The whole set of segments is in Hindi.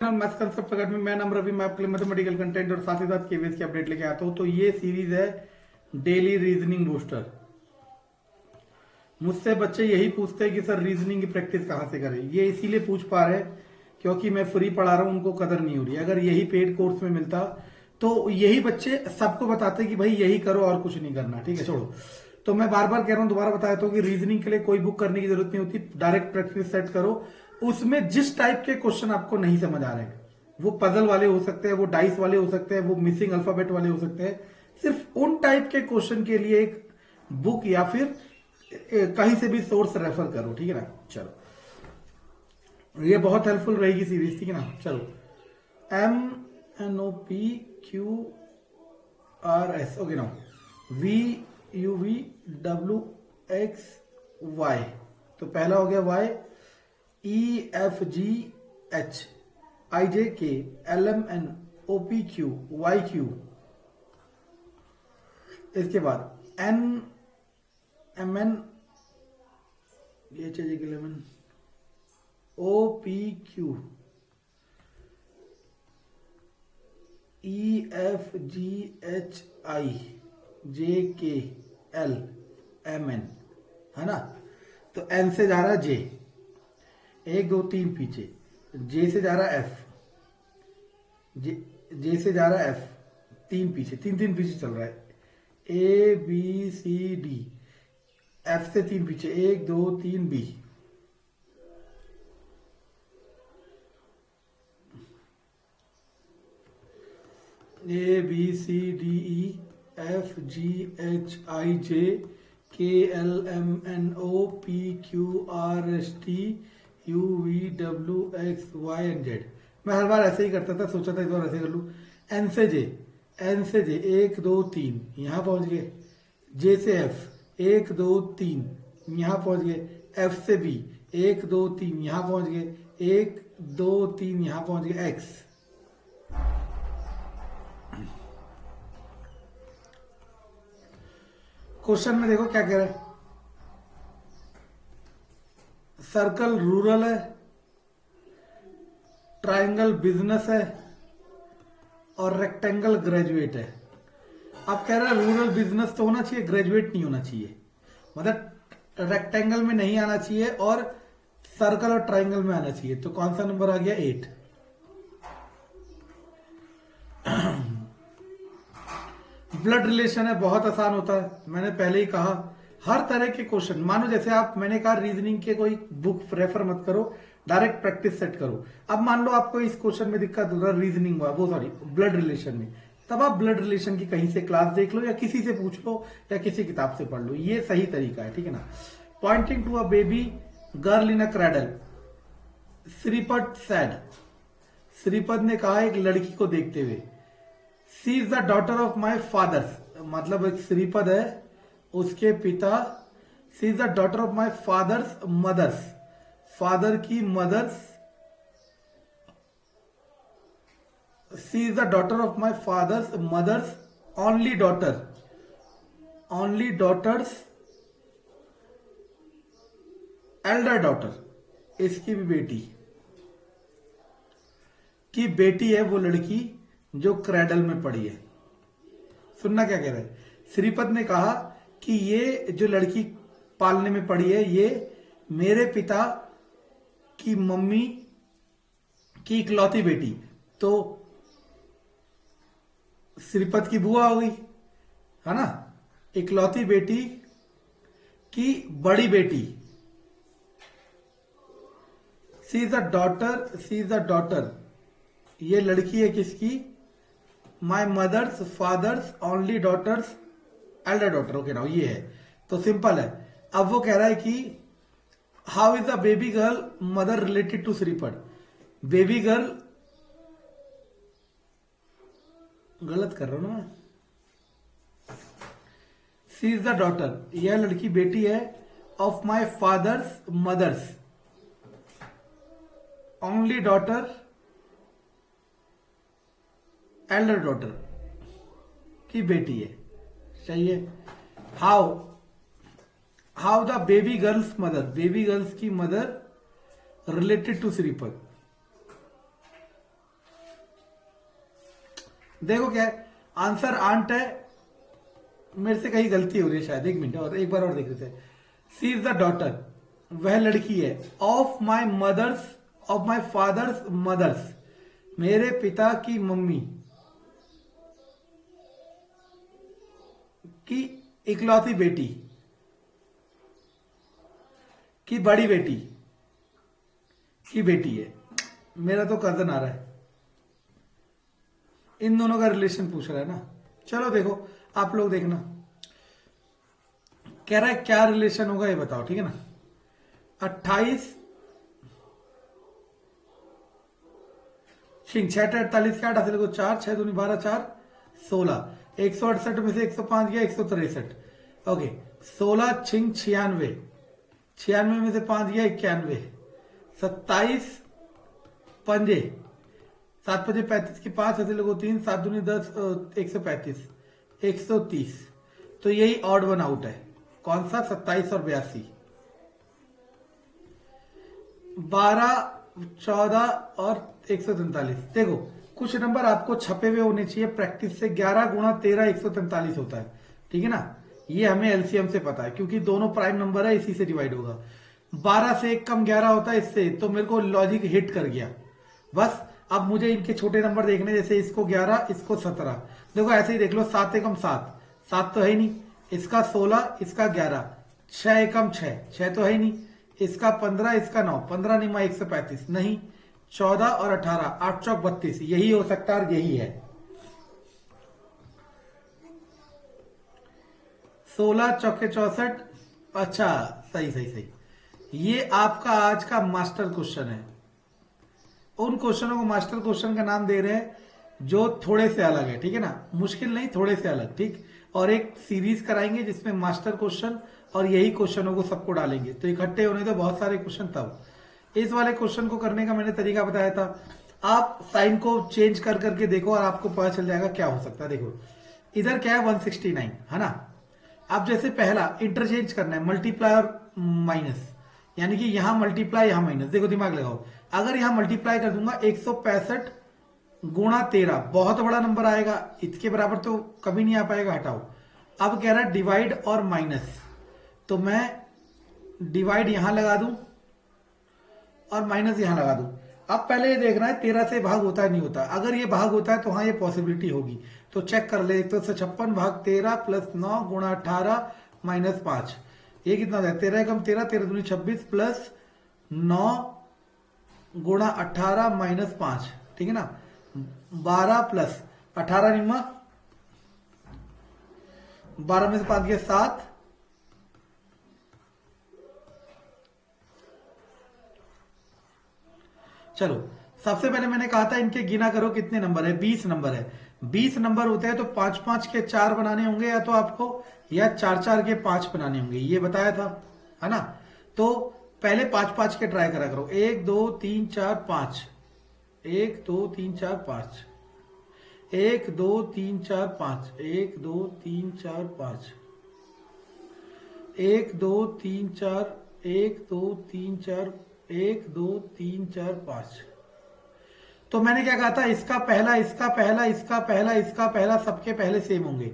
मैथ्स कंसेप्ट अकेडमी में मैं नाम रवि, मैं आपके लिए मैथमेटिकल कंटेंट और साथ ही साथ केवीएस की अपडेट लेके आता हूँ। तो ये सीरीज है डेली रीजनिंग बूस्टर। मुझसे बच्चे यही पूछते हैं कि सर रीजनिंग की प्रैक्टिस कहाँ से करें। ये इसीलिए पूछ पा रहे हैं क्योंकि मैं फ्री पढ़ा रहा हूँ, उनको कदर नहीं हो रही। अगर यही पेड कोर्स में मिलता तो यही बच्चे सबको बताते कि भाई यही करो और कुछ नहीं करना, ठीक है छोड़ो। तो मैं बार बार कह रहा हूँ, दोबारा बताया तो कि रीजनिंग के लिए कोई बुक करने की जरूरत नहीं होती, डायरेक्ट प्रैक्टिस सेट करो। उसमें जिस टाइप के क्वेश्चन आपको नहीं समझ आ रहे हैं, वो पजल वाले हो सकते हैं, वो डाइस वाले हो सकते हैं, वो मिसिंग अल्फाबेट वाले हो सकते हैं, सिर्फ उन टाइप के क्वेश्चन के लिए एक बुक या फिर कहीं से भी सोर्स रेफर करो, ठीक है ना। चलो ये बहुत हेल्पफुल रहेगी सीरीज, ठीक है ना। चलो MNOPQRS, ओके ना। VUVWXY, तो पहला हो गया Y, EFGHIJKLMNOPQYQ। इसके बाद NMN, OPQ, EFGHIJKLMN, है ना। तो N से जा रहा है J, 1 2 3 पीछे, J से जा रहा है F, J से जा रहा है F, 3 पीछे, 3 पीछे चल रहा है, ABCD, F से 3 पीछे, 1 2 3 B, ABCDEFGHIJKLMNOPQRSTUVWXYZ। मैं हर बार ऐसे ही करता था, सोचा था इस बार ऐसे कर लूं। एन से जे 1 2 3 यहां पहुंच गए, जे से एफ 1 2 3 यहां पहुंच गए, एफ से बी 1 2 3 यहां पहुंच गए, 1 2 3 यहां पहुंच गए, एक्स। क्वेश्चन में देखो क्या कह रहा है। सर्कल रूरल है, ट्रायंगल बिजनेस है और रेक्टेंगल ग्रेजुएट है। अब कह रहा है रूरल बिजनेस तो होना चाहिए, ग्रेजुएट नहीं होना चाहिए, मतलब रेक्टेंगल में नहीं आना चाहिए और सर्कल और ट्रायंगल में आना चाहिए। तो कौन सा नंबर आ गया? 8। ब्लड रिलेशन है, बहुत आसान होता है, मैंने पहले ही कहा। हर तरह के क्वेश्चन, मानो जैसे आप, मैंने कहा रीजनिंग के कोई बुक रेफर मत करो, डायरेक्ट प्रैक्टिस सेट करो। अब मान लो आपको इस क्वेश्चन में दिक्कत हो रहा है रीजनिंग वो सॉरी ब्लड रिलेशन में, तब आप ब्लड रिलेशन की कहीं से क्लास देख लो या किसी से पूछ लो या किसी किताब से पढ़ लो, ये सही तरीका है, ठीक है ना। Pointing to a baby girl in a cradle, Shripad said, Shripad ने कहा एक लड़की को देखते हुए, she is the daughter of my father's, मतलब एक श्रीपद है, उसके पिता, she is the daughter of my father's mother's, father की mother's, she is the daughter of my father's mother's only daughter, only daughter's elder daughter, इसकी भी बेटी की बेटी है वो लड़की जो क्रैडल में पड़ी है। सुनना क्या कह रहा है। श्रीपद ने कहा कि ये जो लड़की पालने में पड़ी है, ये मेरे पिता की मम्मी की इकलौती बेटी, तो श्रीपद की बुआ हो गई, है ना। इकलौती बेटी की बड़ी बेटी, she is the daughter, she is the daughter, ये लड़की है किसकी? My mother's father's only daughter's elder daughter, okay ना, ये है। तो सिंपल है। अब वो कह रहा है कि how is the baby girl mother related to Shripad. Baby girl, गलत कर रहा हूं ना मैं, सी इज द डॉटर, यह लड़की बेटी है, of my father's mother's only daughter elder daughter की बेटी है, सही है। How how the baby girl's mother, baby girl's की मदर रिलेटेड टू श्रीपद, देखो क्या है आंसर, आंट है। मेरे से कहीं गलती हो रही है शायद, एक मिनट और एक बार और देख लेते हैं। सी इज द डॉटर, वह लड़की है, of my mother's, of my father's mother's, मेरे पिता की मम्मी की इकलौती बेटी की बड़ी बेटी की बेटी है। मेरा तो कजन आ रहा है, इन दोनों का रिलेशन पूछ रहा है ना। चलो देखो आप लोग देखना, कह रहा है क्या रिलेशन होगा ये बताओ, ठीक है ना। 28 छह 48 के 8 हासिल को 4 6 दूनी 12 4 16, 168 में से 105 गया 163। ओके 16 छिंग 96, 96 में से 5 गया 91, 27 पंजे 7 पंजे 35 की 5 हासिल को 3 7 दूनी 10 135 130। तो यही ऑड वन आउट है, कौन सा 27 और 82। 12 14 और 143। देखो कुछ नंबर आपको छपे हुए होने चाहिए प्रैक्टिस से। 11 गुणा 13 143 होता है, ठीक है ना। ये हमें एलसीएम से पता है क्योंकि दोनों प्राइम नंबर है, इसी से डिवाइड होगा। 12 से एक कम 11 होता है इससे, तो मेरे को लॉजिक हिट कर गया। बस अब मुझे इनके छोटे नंबर देखने, जैसे इसको 11 इसको 17। देखो ऐसे ही देख लो, 7 एकम 7, 7 तो है ही नहीं, इसका 16 इसका 11, 6 एकम 6, 6 तो है ही नहीं, इसका 15 इसका 9, 15 निमा 135 नहीं, 14 और 18 8 चौक 32, यही हो सकता है और यही है। 16 चौके 64। अच्छा सही सही सही, ये आपका आज का मास्टर क्वेश्चन है। उन क्वेश्चनों को मास्टर क्वेश्चन का नाम दे रहे हैं जो थोड़े से अलग है, ठीक है ना, मुश्किल नहीं थोड़े से अलग, ठीक। और एक सीरीज कराएंगे जिसमें मास्टर क्वेश्चन और यही क्वेश्चनों को सबको डालेंगे, तो इकट्ठे होने तो बहुत सारे क्वेश्चन। तब इस वाले क्वेश्चन को करने का मैंने तरीका बताया था, आप साइन को चेंज कर करके देखो और आपको पता चल जाएगा क्या हो सकता है। देखो इधर क्या है 169 है ना। अब जैसे पहला इंटरचेंज करना है, मल्टीप्लाई और माइनस, यानी कि यहां मल्टीप्लाई यहां माइनस। देखो दिमाग लगाओ, अगर यहां मल्टीप्लाई कर दूंगा 165 गुणा 13, बहुत बड़ा नंबर आएगा, इसके बराबर तो कभी नहीं आ पाएगा, हटाओ। अब कह रहा है डिवाइड और माइनस, तो मैं डिवाइड यहां लगा दूं और माइनस यहां लगा दूं। अब पहले ये देखना है 13 से भाग होता है नहीं होता। अगर ये भाग होता है तो हाँ ये पॉसिबिलिटी होगी, तो चेक कर ले। 156 भाग 13 प्लस 9 गुणा 18 माइनस 5, ये कितना होता है 13 कम 13, 13 दूनी 26 प्लस 9 गुणा 18 माइनस 5, ठीक है ना। 12 प्लस 18 निम्मा 12 में से 5 गया 7, चलो सबसे पहले मैंने कहा था इनके गिना करो कितने नंबर है, 20 नंबर है। 20 नंबर होते हैं तो 5-5 के 4 बनाने होंगे या तो आपको, या 4-4 के 5 बनाने होंगे, ये बताया था है ना। तो पहले 5-5 के ट्राई करा करो, 1 2 3 4 5, 1 2 3 4 5, 1 2 3 4 5, 1 2 3 4 5, 1 2 3 4, 1 2 3 4, 1 2 3 4 5। तो मैंने क्या कहा था, इसका पहला इसका पहला इसका पहला इसका पहला सबके पहले सेम होंगे।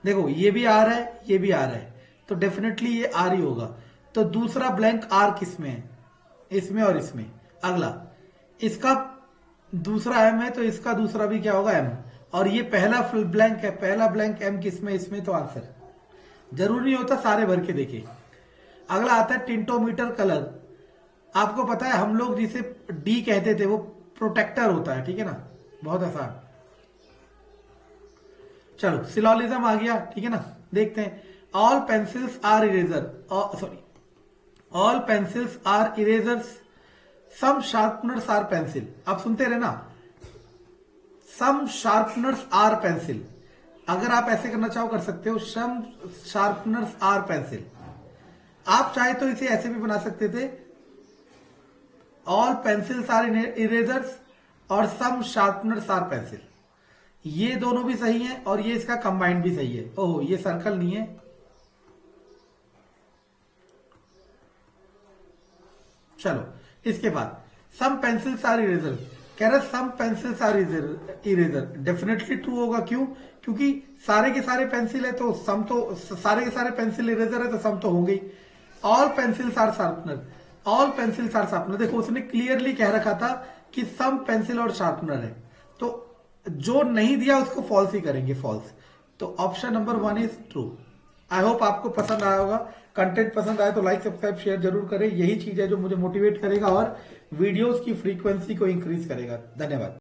देखो ये भी आ रहा है ये भी आ रहा है, तो डेफिनेटली ये आर ही होगा। तो दूसरा ब्लैंक आर किस में है, इसमें और इसमें। अगला इसका दूसरा एम है तो इसका दूसरा भी क्या होगा एम, और ये पहला फुल ब्लैंक है, पहला ब्लैंक एम किस में, इसमें। तो आंसर जरूरी नहीं होता सारे भर के देखे। अगला आता है टिंटोमीटर कलर। आपको पता है हम लोग जिसे डी कहते थे वो प्रोटेक्टर होता है, ठीक है ना, बहुत आसान। चलो सिलोलिज्म आ गया, ठीक है ना। देखते हैं, all pencils are eraser, sorry all pencils are erasers, some sharpeners are pencil. आप सुनते रहे ना, सम शार्पनर्स आर पेंसिल। अगर आप ऐसे करना चाहो कर सकते हो, सम शार्पनर्स आर पेंसिल। आप चाहे तो इसे ऐसे भी बना सकते थे, ऑल पेंसिल्स आर इरेजर्स और सम शार्पनर्स आर पेंसिल। ये दोनों भी सही है और ये इसका कंबाइंड भी सही है। ओहो ये सर्कल नहीं है। चलो इसके बाद सम पेंसिल्स आर इरेजर, कह रहे some pencils are eraser, definitely true होगा। क्यों? क्योंकि सारे के सारे पेंसिल है तो सम तो, सारे के सारे पेंसिल इरेजर है तो सम तो होंगे ही। All pencils are sharpener, all pencils are sharpener, देखो उसने क्लियरली कह रखा था कि सम पेंसिल और शार्पनर है, तो जो नहीं दिया उसको फॉल्स ही करेंगे, फॉल्स। तो option number 1 is true. I hope आपको पसंद आया होगा। कंटेंट पसंद आए तो लाइक सब्सक्राइब शेयर जरूर करें, यही चीज है जो मुझे मोटिवेट करेगा और वीडियोस की फ्रीक्वेंसी को इंक्रीज करेगा। धन्यवाद।